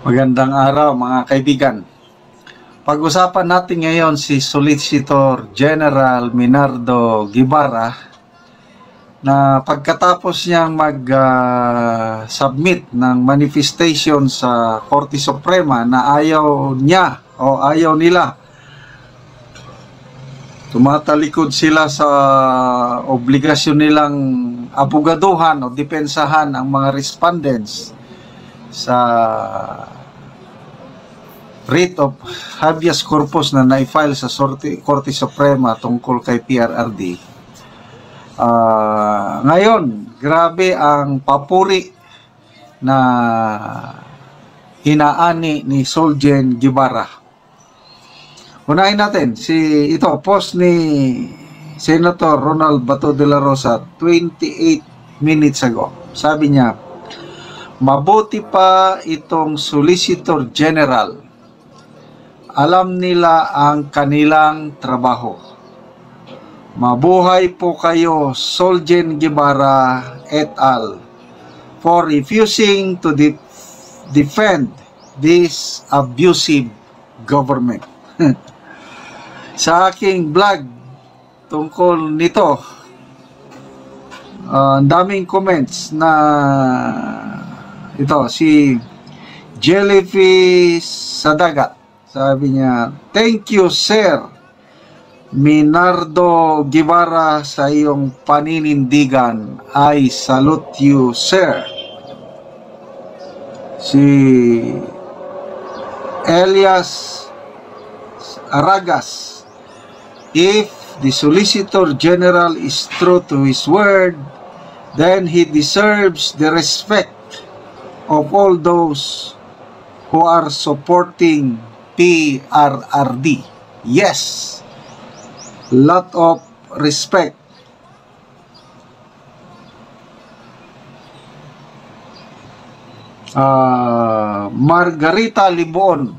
Magandang araw mga kaibigan. Pag-usapan natin ngayon si Solicitor General Minardo Guevara na pagkatapos niyang mag-submit ng manifestation sa Korte Suprema na ayaw niya o ayaw nila. Tumatalikod sila sa obligasyon nilang abogaduhan o depensahan ang mga respondents sa writ of habeas corpus na na-file sa Korte Suprema tungkol kay PRRD. Ngayon, grabe ang papuri na hinaani ni Solgen Guevara. Unahin natin, ito, post ni Senator Ronald Bato de la Rosa 28 minutes ago. Sabi niya, mabuti pa itong Solicitor General. Alam nila ang kanilang trabaho. Mabuhay po kayo, Solgen Guevara et al. For refusing to defend this abusive government. Sa aking vlog tungkol nito, ang daming comments na ito, si Jellyfish sa dagat. Sabi niya, thank you, Sir Minardo Guevara, sa iyong paninindigan. I salute you, Sir. Si Elias Aragas, if the Solicitor General is true to his word, then he deserves the respect of all those who are supporting PRRD. Yes, lot of respect. Margarita Libon,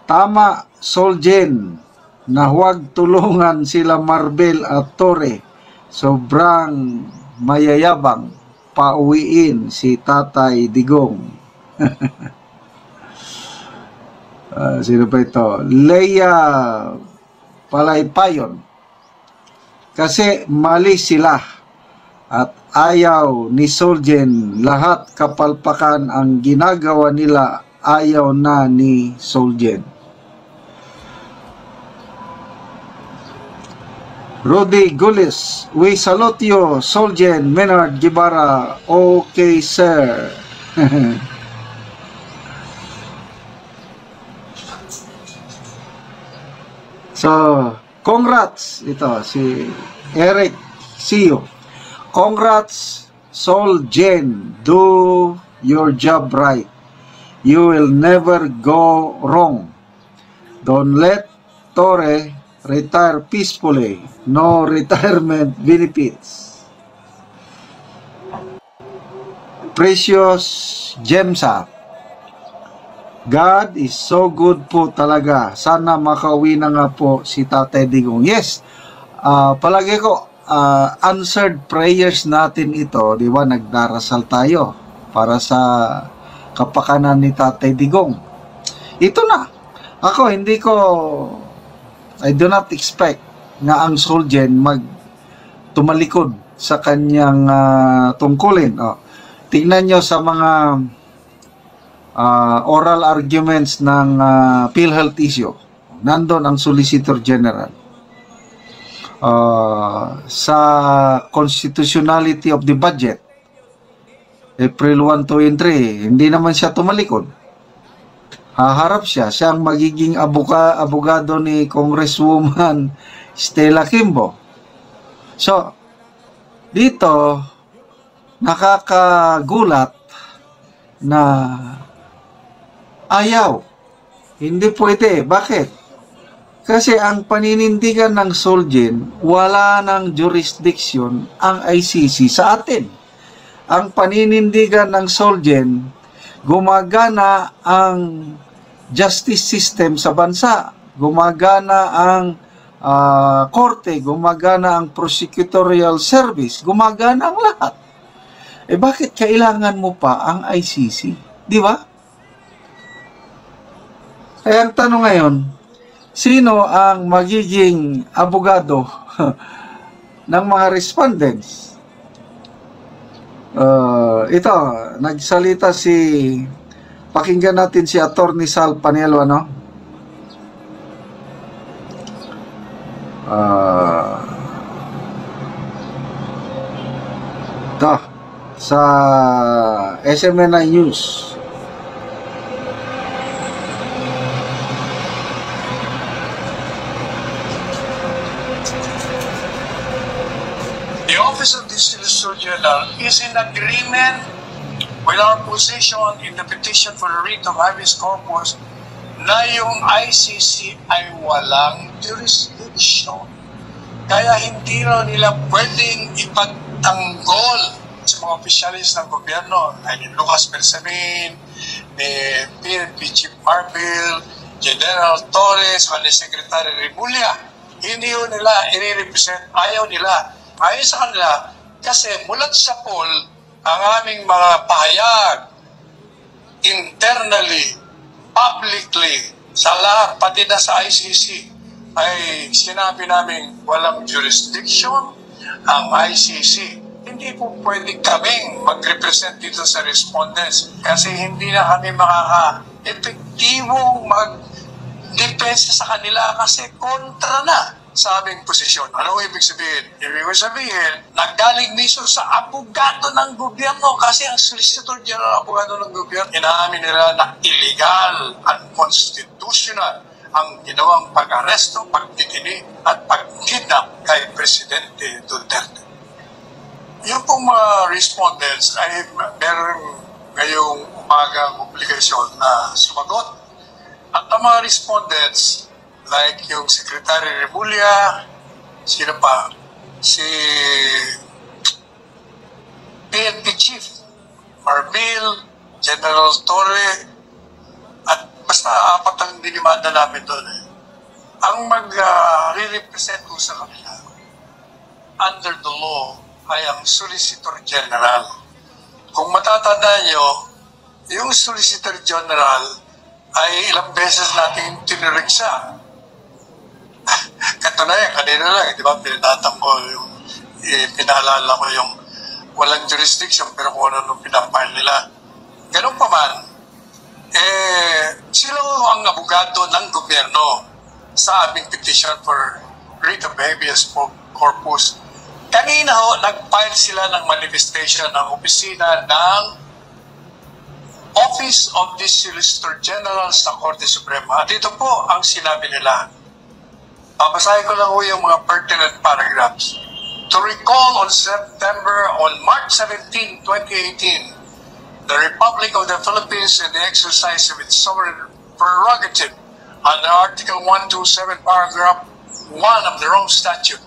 tama, Solgen, na huwag tulungan sila Marbel at Torre. Sobrang mayayabang. Pauwiin si Tatay Digong. Sino pa ito? Leia Palaypayon. Kasi mali sila at ayaw ni Solgen. Lahat kapalpakan ang ginagawa nila, ayaw na ni Solgen. Rudy Gulis, we salute you, Solgen Menard Guevara. Okay, sir. So, congrats. Ito, si Eric Sio. Congrats, Solgen. Do your job right. You will never go wrong. Don't let Torre retire peacefully. No retirement benefits. Precious Jemsa, God is so good po talaga. Sana makauwi na nga po si Tatay Digong. Yes, palagi ko, answered prayers natin ito, di ba? Nagdarasal tayo para sa kapakanan ni Tatay Digong. Ito na. Ako, I do not expect na ang Solgen tumalikod sa kanyang tungkulin. Tingnan nyo sa mga oral arguments ng PhilHealth issue. Nandun ang Solicitor General. Sa constitutionality of the budget, April 1, 2, and 3, hindi naman siya tumalikod. Haharap siya ang magiging abogado ni Congresswoman Stella Kimbo. So, dito, nakakagulat na ayaw. Hindi pwede. Bakit? Kasi ang paninindigan ng Solgen, wala ng jurisdiction ang ICC sa atin. Ang paninindigan ng Solgen, gumagana ang justice system sa bansa, gumagana ang korte, gumagana ang prosecutorial service, gumagana ang lahat. Bakit kailangan mo pa ang ICC? Di ba? Kaya ang tanong ngayon, sino ang magiging abogado ng mga respondents? Ito, nagsalita pakinggan natin si Attorney Sal Panielo, ano? Ito, sa SMNI News. The Office of the Solicitor General is in agreement with our position in the petition for the writ of habeas corpus na yung ICC ay walang jurisdiction. Kaya hindi raw nila pwedeng ipagtanggol sa mga opisyalis ng gobyerno, ay ni Lucas Bersamin, ni PNP Chief Marbil, General Torres, o ni Secretary Rimulya. Hindi yun nila i-represent, ayaw nila. Ayon sa kanila, kasi mulat sa poll, ang aming mga pahayag, internally, publicly, sa lahat, pati na sa ICC, ay sinabi namin walang jurisdiction ang ICC. Hindi po pwede kaming mag-represent dito sa respondents kasi hindi na kami makaka-epektibong mag-depensa sa kanila kasi kontra na sa aming posisyon. Ano ibig sabihin? Ibig sabihin, naggaling mismo sa abogado ng gobyerno kasi ang Solicitor General abogado ng gobyerno, inaamin nila na illegal, unconstitutional ang ginawang pag-aresto, pagtitini at pag-kidnap kay Presidente Duterte. Yung pong mga respondents ay meron ngayong umagang obligasyon na sumagot. At ang mga respondents, like yung Secretary Rimulya, sino pa? Si PNP Chief Marbil, General Torre, at basta apat ang dinimanda namin doon. Ang mag-represent ko sa kanila under the law ay ang Solicitor General. Kung matatandaan nyo, yung Solicitor General ay ilang beses natin tinurig siya. Katunayan, kanina lang, di ba, pinatang ko yung, pinaalala ko yung walang jurisdiction pero kung ano nung pinapile nila. Ganun pa man, sila ang abogado ng gobyerno sa aming petition for writ of habeas corpus. Kanina ho, nag-file sila ng manifestation ng opisina ng Office of the Solicitor General sa Korte Suprema. At ito po ang sinabi nila. Babasahin ko lang ho yung mga pertinent paragraphs. To recall on March 17, 2018, the Republic of the Philippines in the exercise of its sovereign prerogative under Article 127, Paragraph 1 of the Rome Statute,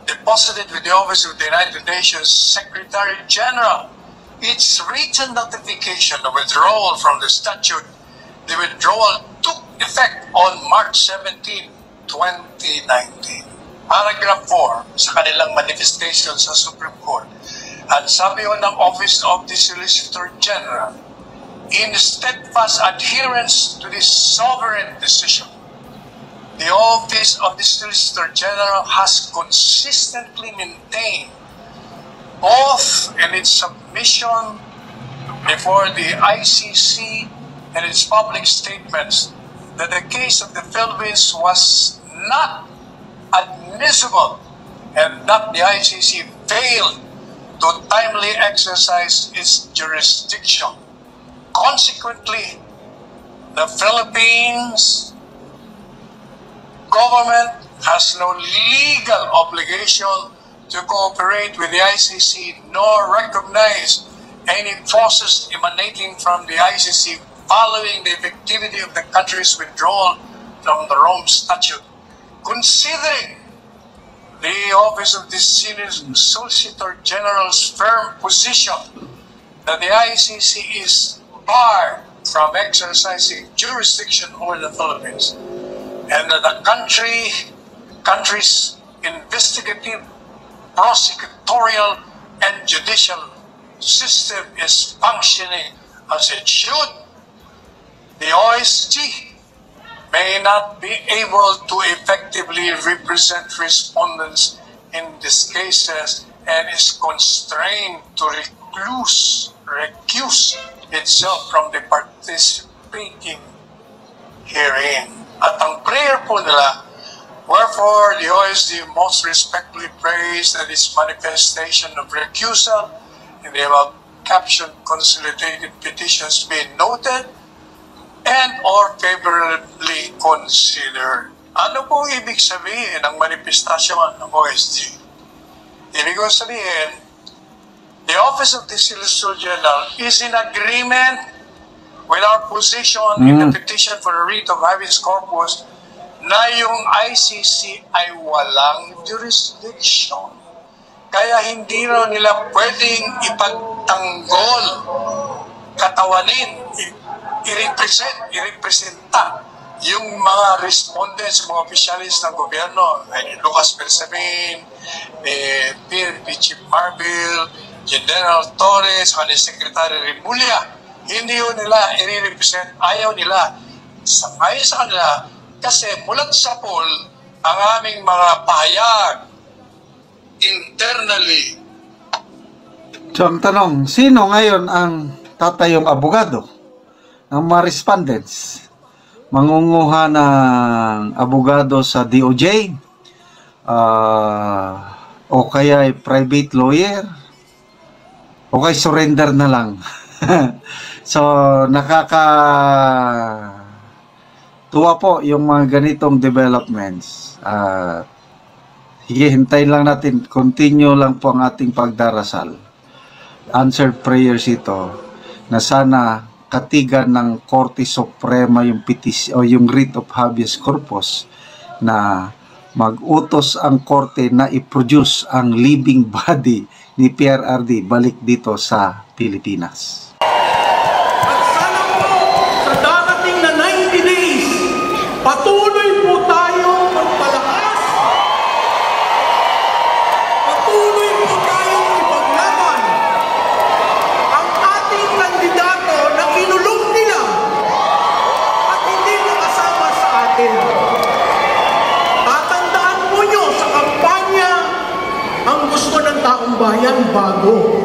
deposited with the Office of the United Nations Secretary General its written notification of withdrawal from the statute. The withdrawal took effect on March 17, 2019. Paragraph 4 sa kanilang manifestation sa Supreme Court. At sabi ho ng Office of the Solicitor General, in steadfast adherence to this sovereign decision, the Office of the Solicitor General has consistently maintained both in its submission before the ICC and its public statements that the case of the Philippines was not admissible and that the ICC failed to timely exercise its jurisdiction. Consequently, the Philippines government has no legal obligation to cooperate with the ICC nor recognize any process emanating from the ICC following the effectivity of the country's withdrawal from the Rome Statute. Considering the Office of the Solicitor General's firm position that the ICC is barred from exercising jurisdiction over the Philippines and that the country's investigative, prosecutorial, and judicial system is functioning as it should, the OSG may not be able to effectively represent respondents in these cases and is constrained to recuse itself from the participating herein. At ang prayer po nila, wherefore the OSD most respectfully prays that its manifestation of recusal in the above captioned consolidated petitions be noted and or favorably considered. Ano po ibig sabihin ng manifestasyon ng OSD? Ibig sabihin, the Office of the Solicitor General is in agreement with our position in the petition for a writ of habeas corpus na yung ICC ay walang jurisdiction. Kaya hindi na nila pwedeng ipagtanggol, katawanin, i-representa yung mga respondents, mga opisyalis ng gobyerno, ni Lucas Bersamin, ni PNP Chief Marbil, General Torres, ni Secretary Rimulya. Hindi yun nila i-represent, ayaw nila. Ayon sa kanila, kasi mulat sa pool ang aming mga pahayag internally. So ang tanong, sino ngayon ang tatayong abogado ng mga respondents? Mangunguha ng abogado sa DOJ? O kaya ay private lawyer? O kaya surrender na lang? So, tuwa po yung mga ganitong developments. Hintayin lang natin, continue lang po ang ating pagdarasal. Answered prayers ito na sana katigan ng Korte Suprema yung o yung writ of habeas corpus na mag-utos ang korte na i-produce ang living body ni PRRD balik dito sa Pilipinas. At sana po sa darating na 90 days, patuloy po tayong magpalakas. Patuloy po tayong ipaglaban ang ating kandidato na kinulong nila at hindi nakasama sa atin. Tatandaan po nyo sa kampanya ang gusto ng taong bayan bago.